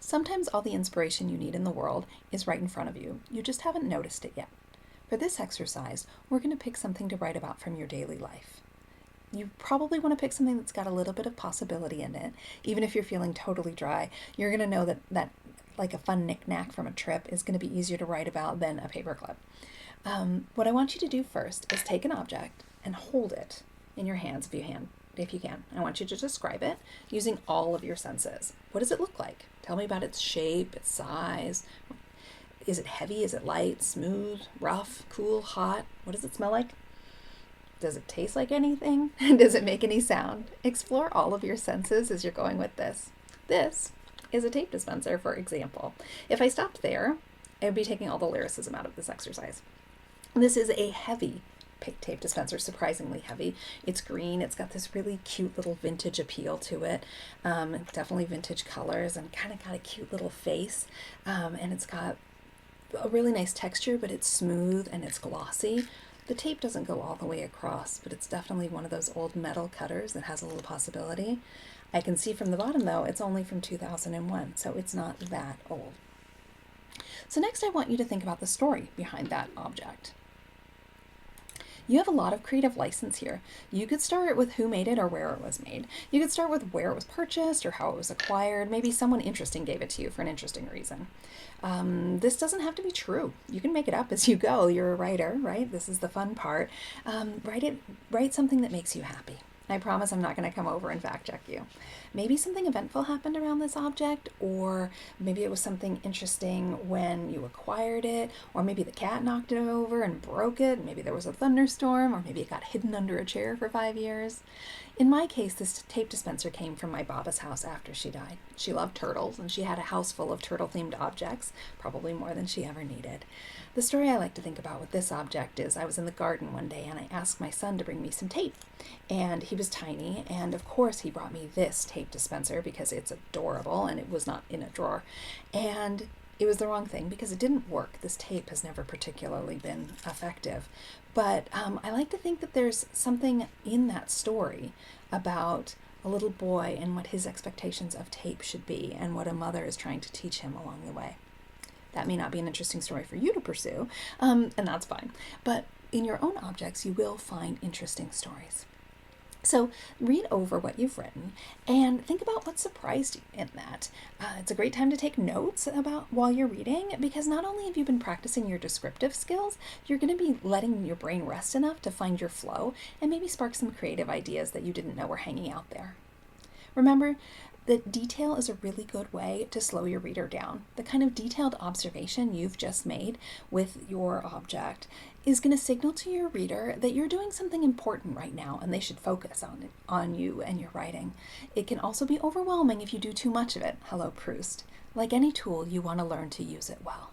Sometimes all the inspiration you need in the world is right in front of you. You just haven't noticed it yet. For this exercise, we're going to pick something to write about from your daily life. You probably want to pick something that's got a little bit of possibility in it. Even if you're feeling totally dry, you're going to know that like a fun knick-knack from a trip is going to be easier to write about than a paperclip. What I want you to do first is take an object and hold it in your hands if you can. I want you to describe it using all of your senses. What does it look like? Tell me about its shape, its size. Is it heavy? Is it light, smooth, rough, cool, hot? What does it smell like? Does it taste like anything? Does it make any sound? Explore all of your senses as you're going with this. This is a tape dispenser, for example. If I stopped there, I would be taking all the lyricism out of this exercise. This is a heavy tape dispenser, surprisingly heavy. It's green. It's got this really cute little vintage appeal to it. Definitely vintage colors and kind of got a cute little face. And it's got a really nice texture, but it's smooth and it's glossy. The tape doesn't go all the way across, but it's definitely one of those old metal cutters that has a little possibility. I can see from the bottom, though, it's only from 2001, so it's not that old. So next I want you to think about the story behind that object. You have a lot of creative license here. You could start with who made it or where it was made. You could start with where it was purchased or how it was acquired. Maybe someone interesting gave it to you for an interesting reason. This doesn't have to be true. You can make it up as you go. You're a writer, right? This is the fun part. Write something that makes you happy. I promise I'm not going to come over and fact check you. Maybe something eventful happened around this object, or maybe it was something interesting when you acquired it, or maybe the cat knocked it over and broke it, maybe there was a thunderstorm, or maybe it got hidden under a chair for 5 years. In my case, this tape dispenser came from my Baba's house after she died. She loved turtles, and she had a house full of turtle-themed objects, probably more than she ever needed. The story I like to think about with this object is I was in the garden one day, and I asked my son to bring me some tape. And he was tiny, and of course he brought me this tape dispenser because it's adorable, and it was not in a drawer. And it was the wrong thing because it didn't work. This tape has never particularly been effective. But I like to think that there's something in that story about a little boy and what his expectations of tape should be and what a mother is trying to teach him along the way. That may not be an interesting story for you to pursue, and that's fine. But in your own objects, you will find interesting stories. So read over what you've written and think about what surprised you in that. It's a great time to take notes about while you're reading, because not only have you been practicing your descriptive skills, you're going to be letting your brain rest enough to find your flow and maybe spark some creative ideas that you didn't know were hanging out there. Remember that detail is a really good way to slow your reader down. The kind of detailed observation you've just made with your object is going to signal to your reader that you're doing something important right now and they should focus on you and your writing. It can also be overwhelming if you do too much of it. Hello, Proust. Like any tool, you want to learn to use it well.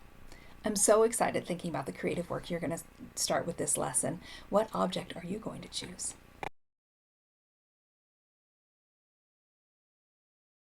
I'm so excited thinking about the creative work you're going to start with this lesson. What object are you going to choose?